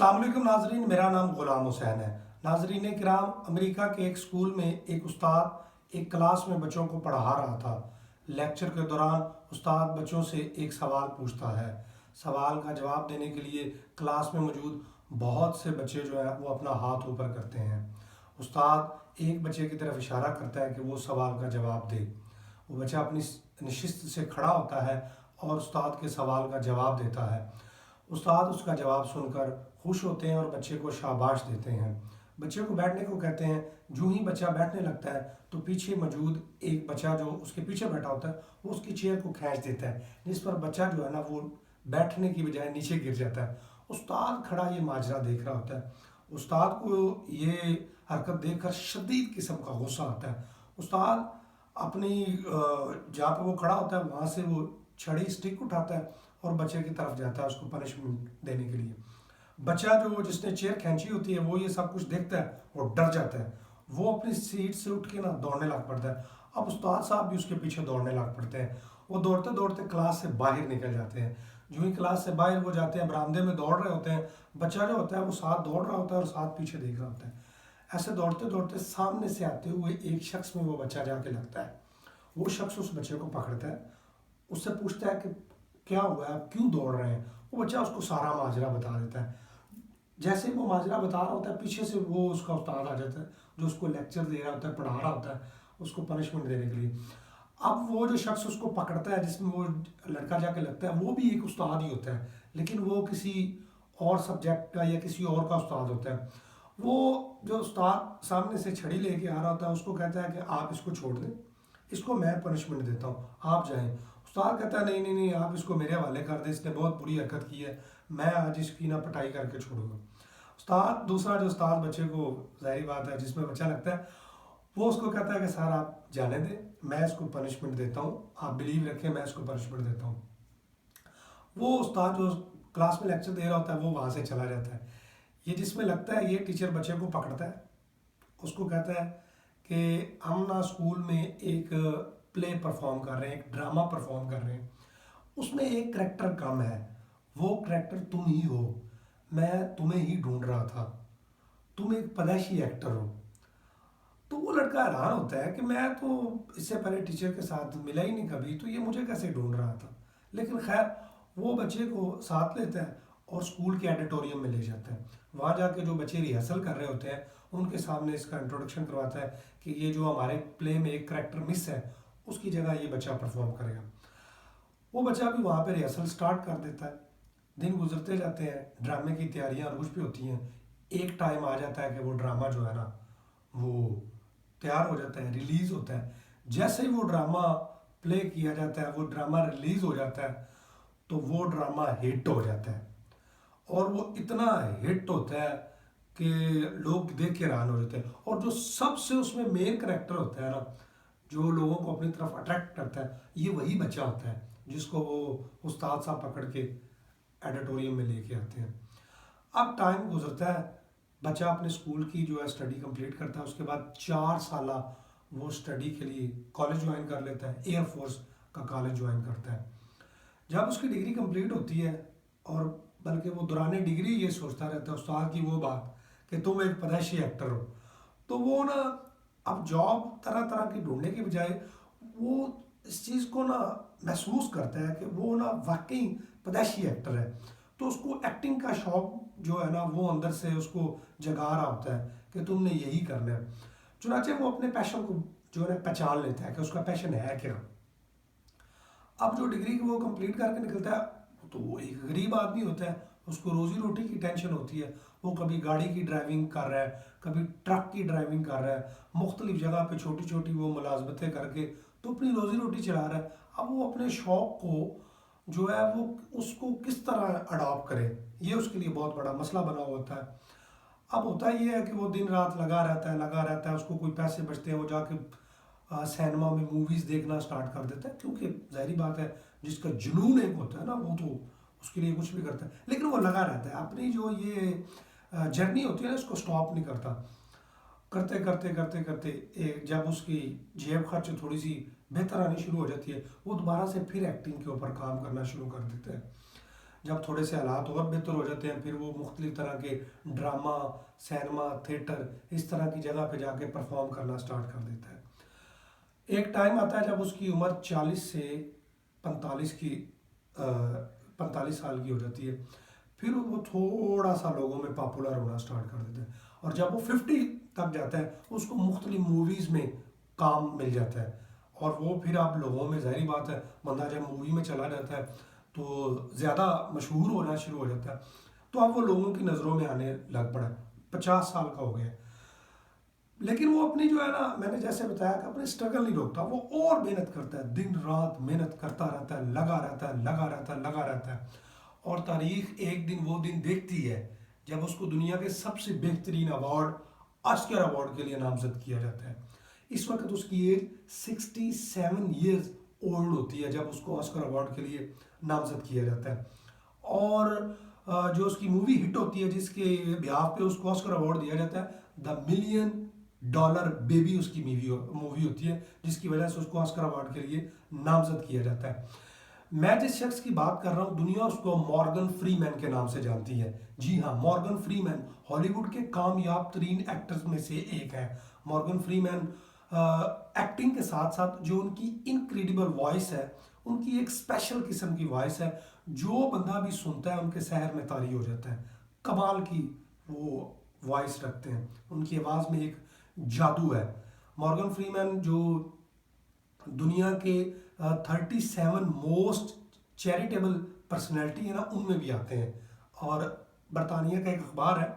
अस्सलाम वालेकुम नाजरीन, मेरा नाम गुलाम हुसैन है। नाजरीन किराम, अमेरिका के एक स्कूल में एक उस्ताद एक क्लास में बच्चों को पढ़ा रहा था। लेक्चर के दौरान उस्ताद बच्चों से एक सवाल पूछता है। सवाल का जवाब देने के लिए क्लास में मौजूद बहुत से बच्चे जो है वो अपना हाथ ऊपर करते हैं। उस्ताद एक बच्चे की तरफ इशारा करता है कि वो सवाल का जवाब दे। वो बच्चा अपनी नशिस्त से खड़ा होता है और उस्ताद के सवाल का जवाब देता है। उस्ताद उसका जवाब सुनकर खुश होते हैं और बच्चे को शाबाश देते हैं। बच्चे को बैठने को कहते हैं। जो ही बच्चा बैठने लगता है तो पीछे मौजूद एक बच्चा जो उसके पीछे बैठा होता है वो उसकी चेयर को खींच देता है, जिस पर बच्चा जो है ना वो बैठने की बजाय नीचे गिर जाता है। उस्ताद खड़ा ये माजरा देख रहा होता है। उस्ताद को ये हरकत देखकर शदीद किस्म का गुस्सा आता है। उस्ताद अपनी जहाँ पर वो खड़ा होता है वहाँ से वो छड़ी स्टिक उठाता है और बच्चे की तरफ जाता है उसको पनिशमेंट देने के लिए। बच्चा जो जिसने चेयर खींची होती है वो ये सब कुछ देखता है और डर जाता है। वो अपनी सीट से उठ के ना दौड़ने लग पड़ता है। अब उस्ताद साहब भी उसके पीछे दौड़ने लग पड़ते हैं। वो दौड़ते दौड़ते क्लास से बाहर निकल जाते हैं। जो ही क्लास से बाहर वो जाते हैं, बरामदे में दौड़ रहे होते हैं। बच्चा जो होता है वो साथ दौड़ रहा होता है और साथ पीछे देख रहा होता है। ऐसे दौड़ते दौड़ते सामने से आते हुए एक शख्स में वो बच्चा जाके लगता है। वो शख्स उस बच्चे को पकड़ता है, उससे पूछता है कि क्या हुआ है, आप क्यों दौड़ रहे हैं। वो बच्चा उसको सारा माजरा बता देता है। जैसे ही वो माजरा बता रहा होता है पीछे से वो उसका उस्ताद आ जाता है जो उसको लेक्चर दे रहा होता है, पढ़ा रहा होता है उसको पनिशमेंट देने के लिए। अब वो जो शख्स उसको पकड़ता है जिसमें वो लड़का जाके लगता है वो भी एक उस्ताद ही होता है, लेकिन वो किसी और सब्जेक्ट का या किसी और का उस्ताद होता है। वो जो उस्ताद सामने से छड़ी लेके आ रहा होता है उसको कहता है कि आप इसको छोड़ दें, इसको मैं पनिशमेंट देता हूँ, आप जाएं। उस्ताद कहता है नहीं नहीं नहीं, आप इसको मेरे हवाले कर दें, इसने बहुत बुरी हरकत की है, मैं आज इसकी ना पिटाई करके छोड़ूंगा। उस्ताद दूसरा जो उस्ताद बच्चे को, जाहिर बात है जिसमें बच्चा लगता है, वो उसको कहता है कि सर आप जाने दें, मैं इसको पनिशमेंट देता हूँ, आप बिलीव रखें मैं इसको पनिशमेंट देता हूँ। वो उस्ताद जो क्लास में लेक्चर दे रहा होता है वो वहाँ से चला जाता है। ये जिसमें लगता है ये टीचर बच्चे को पकड़ता है, उसको कहता है कि हम ना स्कूल में एक प्ले परफॉर्म कर रहे हैं, एक ड्रामा परफॉर्म कर रहे हैं, उसमें एक करैक्टर कम है, वो करैक्टर तुम ही हो, मैं तुम्हें ही ढूंढ रहा था, तुम एक पैदाइशी एक्टर हो। तो वो लड़का हैरान होता है कि मैं तो इससे पहले टीचर के साथ मिला ही नहीं कभी, तो ये मुझे कैसे ढूंढ रहा था। लेकिन खैर वो बच्चे को साथ लेता है और स्कूल के ऑडिटोरियम में ले जाता है। वहाँ जाके जो बच्चे रिहर्सल कर रहे होते हैं उनके सामने इसका इंट्रोडक्शन करवाता है कि ये जो हमारे प्ले में एक करैक्टर मिस है उसकी जगह ये बच्चा परफॉर्म करेगा। वो बच्चा भी वहाँ पे रिहर्सल स्टार्ट कर देता है। दिन गुजरते जाते हैं, ड्रामे की तैयारियाँ अरूज पे होती हैं। एक टाइम आ जाता है कि वो ड्रामा जो है ना वो तैयार हो जाता है, रिलीज होता है। जैसे ही वो ड्रामा प्ले किया जाता है, वो ड्रामा रिलीज हो जाता है, तो वो ड्रामा हिट हो जाता है। और वो इतना हिट होता है कि लोग देख के हैरान हो जाते हैं। और जो सबसे उसमें मेन करेक्टर होता है ना, जो लोगों को अपनी तरफ अट्रैक्ट करता है, ये वही बच्चा होता है जिसको वो उस्ताद साहब पकड़ के एडिटोरियम में लेके आते हैं। अब टाइम गुजरता है, बच्चा अपने स्कूल की जो है स्टडी कंप्लीट करता है। उसके बाद 4 साल वो स्टडी के लिए कॉलेज ज्वाइन कर लेता है, एयरफोर्स का कॉलेज ज्वाइन करता है। जब उसकी डिग्री कंप्लीट होती है, और बल्कि वो दौरान डिग्री ये सोचता रहता है उस्ताद की वो बात कि तुम एक पैदाइशी एक्टर हो, तो वो ना अब जॉब तरह तरह की ढूंढने के बजाय वो इस चीज़ को ना महसूस करता है कि वो ना वाकई पैदाइशी एक्टर है। तो उसको एक्टिंग का शौक जो है ना वो अंदर से उसको जगा रहा होता है कि तुमने यही करना है। चुनाचे वो अपने पैशन को जो है पहचान लेता है कि उसका पैशन है क्या। अब जो डिग्री वो कंप्लीट करके निकलता है तो वो एक गरीब आदमी होता है, उसको रोजी रोटी की टेंशन होती है। वो कभी गाड़ी की ड्राइविंग कर रहा है, कभी ट्रक की ड्राइविंग कर रहा है, मुख्तलिफ जगह पे छोटी छोटी वो मुलाजमतें करके तो अपनी रोजी रोटी चला रहा है। अब वो अपने शौक को जो है वो उसको किस तरह अडॉप्ट करे, ये उसके लिए बहुत बड़ा मसला बना हुआ होता है। अब होता ये है कि वो दिन रात लगा रहता है, उसको कोई पैसे बचते हैं वो जाके सिनेमा में मूवीज़ देखना स्टार्ट कर देता है, क्योंकि जाहिर बात है जिसका जुनून एक होता है ना वो तो उसके लिए कुछ भी करता है। लेकिन वो लगा रहता है, अपनी जो ये जर्नी होती है ना इसको स्टॉप नहीं करता। करते करते करते करते जब उसकी जेब खर्च थोड़ी सी बेहतर आनी शुरू हो जाती है, वो दोबारा से फिर एक्टिंग के ऊपर काम करना शुरू कर देता है। جب تھوڑے سے حالات اور بہتر ہو جاتے ہیں پھر وہ مختلف طرح کے ڈرامہ، سینما، تھیٹر، اس طرح کی جگہ پہ جا کے پرفارم کرنا سٹارٹ کر دیتا ہے۔ ایک ٹائم آتا ہے جب اس کی عمر 40 سے 45 کی 45 سال کی ہو جاتی ہے، پھر وہ تھوڑا سا لوگوں میں پاپولر ہونا سٹارٹ کر دیتا ہے، اور جب وہ 50 تک جاتا ہے اس کو مختلف موویز میں کام مل جاتا ہے، اور وہ پھر آپ لوگوں میں ظاہری بات ہے بندہ جب مووی میں چلا جاتا ہے تو زیادہ مشہور ہونا شروع ہو جاتا ہے، تو اب وہ لوگوں کی نظروں میں آنے لگ پڑا ہے، 50 سال کا ہو گیا ہے۔ لیکن وہ اپنی جو ہے نا، میں نے جیسے بتایا کہ اپنی اسٹرگل نہیں روکتا، وہ اور محنت کرتا ہے، دن رات محنت کرتا رہتا ہے، لگا رہتا ہے، لگا رہتا ہے، لگا رہتا ہے، اور تاریخ ایک دن وہ دن دیکھتی ہے جب اس کو دنیا کے سب سے بہترین ایوارڈ آسکر ایوارڈ کے لیے نامزد کیا جاتا ہے۔ اس وقت اس کی ایج 67 ایئرز اولڈ ہوتی ہے جب اس کو آسکر ایوارڈ کے لیے نامزد کیا جاتا ہے، اور جو اس کی مووی ہٹ ہوتی ہے جس کے بیہاف پہ اس کو آسکر ایوارڈ دیا جاتا ہے، دا ملین ڈالر بیبی اس کی مووی ہوتی ہے، جس کی وجہ سے اس کو آسکر ایوارڈ کے لیے نامزد کیا جاتا ہے۔ میں جس شخص کی بات کر رہا ہوں دنیا اس کو مورگن فری مین کے نام سے جانتی ہے۔ جی ہاں، مورگن فری مین ہالی ووڈ کے کامیاب ترین ایکٹرز میں سے ایک ہے۔ مورگن فری مین ایکٹنگ کے ساتھ ساتھ جو ان کی انکریڈیبل وائس ہے، ان کی ایک اسپیشل قسم کی وائس ہے، جو بندہ بھی سنتا ہے ان کے سحر میں طاری ہو جاتا ہے۔ کمال کی وہ وائس رکھتے ہیں، ان کی آواز میں ایک جادو ہے۔ مورگن فری مین جو دنیا کے 37 موسٹ چیریٹیبل پرسنالٹی ہے نا، ان میں بھی آتے ہیں، اور برطانیہ کا ایک اخبار ہے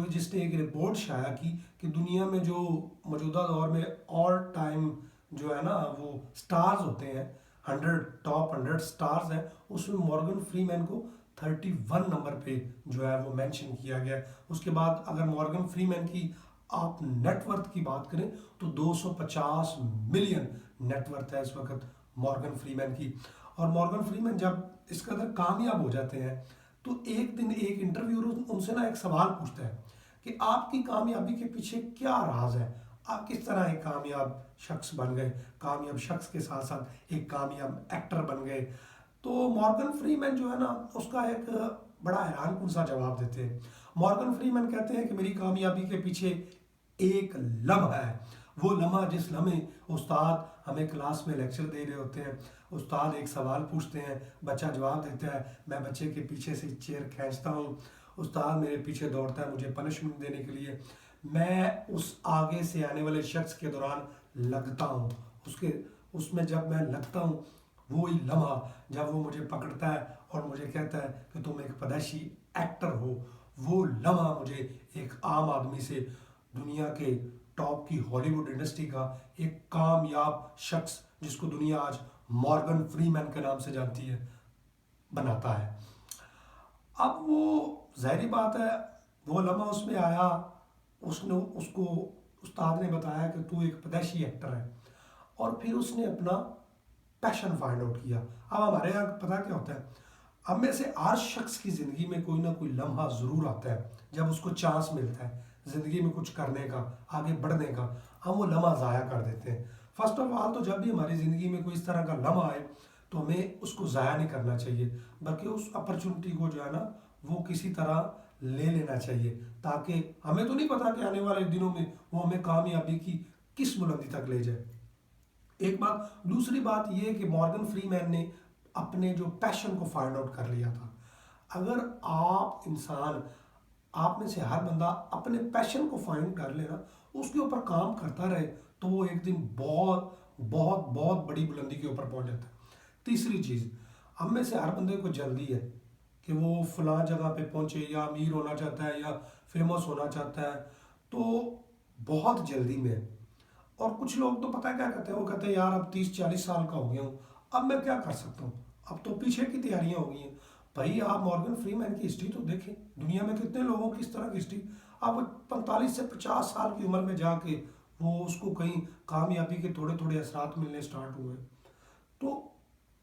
جس نے ایک رپورٹ شائع کی کہ دنیا میں جو موجودہ دور میں آل ٹائم جو ہے نا وہ سٹارز ہوتے ہیں، 100 سٹارز ہیں، اس میں مورگن فری مین کو 31 نمبر پہ جو ہے وہ مینشن کیا گیا ہے۔ اس کے بعد اگر مورگن فری مین کی آپ نیٹ ورتھ کی بات کریں تو 250 ملین نیٹ ورتھ ہے اس وقت مورگن فری مین کی۔ اور مورگن فری مین جب اس قدر کامیاب ہو جاتے ہیں تو ایک دن ایک انٹرویور ان سے نا ایک سوال پوچھتا ہے کہ آپ کی کامیابی کے پیچھے کیا راز ہے، آپ کس طرح ایک کامیاب شخص بن گئے، کامیاب شخص کے ساتھ ساتھ ایک کامیاب ایکٹر بن گئے۔ تو مورگن فری مین جو ہے نا اس کا ایک بڑا حیران کن سا جواب دیتے ہیں۔ مورگن فری مین کہتے ہیں کہ میری کامیابی کے پیچھے ایک لمحہ ہے، وہ لمحہ جس لمحے استاد ہمیں کلاس میں لیکچر دے رہے ہوتے ہیں، استاد ایک سوال پوچھتے ہیں، بچہ جواب دیتا ہے، میں بچے کے پیچھے سے چیئر کھینچتا ہوں، استاد میرے پیچھے دوڑتا ہے مجھے پنشمنٹ دینے کے لیے، میں اس آگے سے آنے والے شخص کے دوران لگتا ہوں، اس میں جب میں لگتا ہوں وہی لمحہ جب وہ مجھے پکڑتا ہے اور مجھے کہتا ہے کہ تم ایک پیدائشی ایکٹر ہو، وہ لمحہ مجھے ایک عام آدمی سے دنیا کے ٹاپ کی ہالی ووڈ انڈسٹری کا ایک کامیاب شخص جس کو دنیا آج مورگن فری مین کے نام سے جانتی ہے بناتا ہے۔ اب وہ ظاہری بات ہے وہ لمحہ اس میں آیا، اس کو استاد نے بتایا کہ تو ایک پیدائشی ایکٹر ہے، اور پھر اس نے اپنا پیشن فائنڈ آؤٹ کیا۔ اب ہمارے یہاں پتہ کیا ہوتا ہے، ہم میں سے ہر شخص کی زندگی میں کوئی نہ کوئی لمحہ ضرور آتا ہے جب اس کو چانس ملتا ہے زندگی میں کچھ کرنے کا، آگے بڑھنے کا، ہم وہ لمحہ ضائع کر دیتے ہیں۔ فرسٹ آف آل تو جب بھی ہماری زندگی میں کوئی اس طرح کا لمحہ آئے تو ہمیں اس کو ضائع نہیں کرنا چاہیے، بلکہ اس اپرچونٹی کو جو ہے نا وہ کسی طرح لے لینا چاہیے، تاکہ ہمیں تو نہیں پتا کہ آنے والے دنوں میں وہ ہمیں کامیابی کی کس بلندی تک لے جائے۔ ایک بات، دوسری بات یہ کہ مورگن فری مین نے اپنے جو پیشن کو فائنڈ آؤٹ کر لیا تھا۔ اگر آپ میں سے ہر بندہ اپنے پیشن کو فائنڈ کر لینا، اس کے اوپر کام کرتا رہے، تو وہ ایک دن بہت بہت بہت بڑی بلندی کے اوپر پہنچ جاتا ہے۔ تیسری چیز، ہم میں سے ہر بندے کو جلدی ہے کہ وہ فلاں جگہ پہ پہنچے، یا امیر ہونا چاہتا ہے یا فیمس ہونا چاہتا ہے، تو بہت جلدی میں ہے۔ اور کچھ لوگ تو پتہ کیا کہتے ہیں، وہ کہتے ہیں یار اب 30-40 سال کا ہو گیا ہوں، اب میں کیا کر سکتا ہوں، اب تو پیچھے کی تیاریاں ہو گئی ہیں۔ بھائی آپ مورگن فری مین کی ہسٹری تو دیکھیں، دنیا میں کتنے لوگوں کی اس طرح کی ہسٹری، اب 45 سے 50 سال کی عمر میں جا کے وہ اس کو کہیں کامیابی کے تھوڑے تھوڑے اثرات ملنے سٹارٹ ہوئے۔ تو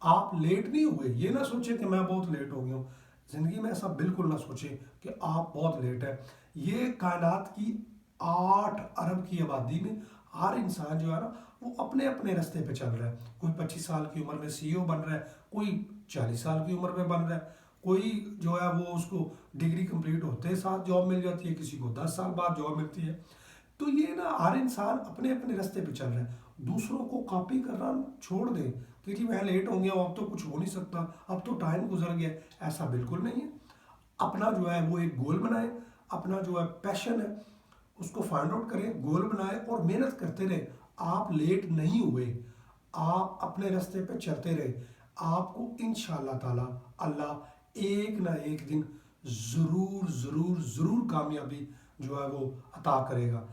آپ لیٹ نہیں ہوئے، یہ نہ سوچیں کہ میں بہت لیٹ ہو گیا ہوں، زندگی میں ایسا بالکل نہ سوچیں کہ آپ بہت لیٹ ہیں۔ یہ کائنات کی 8 ارب کی آبادی میں ہر انسان جو ہے نا وہ اپنے اپنے رستے پہ چل رہا ہے، کوئی 25 سال کی عمر میں CEO بن رہا ہے، کوئی 40 سال کی عمر میں بن رہا ہے، کوئی جو ہے وہ اس کو ڈگری کمپلیٹ ہوتے ساتھ جاب مل جاتی ہے، کسی کو 10 سال بعد جاب ملتی ہے۔ تو یہ نا ہر انسان اپنے اپنے راستے پہ چل رہا ہے، دوسروں کو کاپی کرنا چھوڑ دے کہ جی میں لیٹ ہو گیا ہوں، اب تو کچھ ہو نہیں سکتا، اب تو ٹائم گزر گیا۔ ایسا بالکل نہیں ہے۔ اپنا جو ہے وہ ایک گول بنائیں، اپنا جو ہے پیشن ہے اس کو فائنڈ آؤٹ کریں، گول بنائیں اور محنت کرتے رہیں۔ آپ لیٹ نہیں ہوئے، آپ اپنے راستے پہ چلتے رہے، آپ کو انشاءاللہ تعالی اللہ ایک نہ ایک دن ضرور ضرور ضرور کامیابی جو ہے وہ عطا کرے گا۔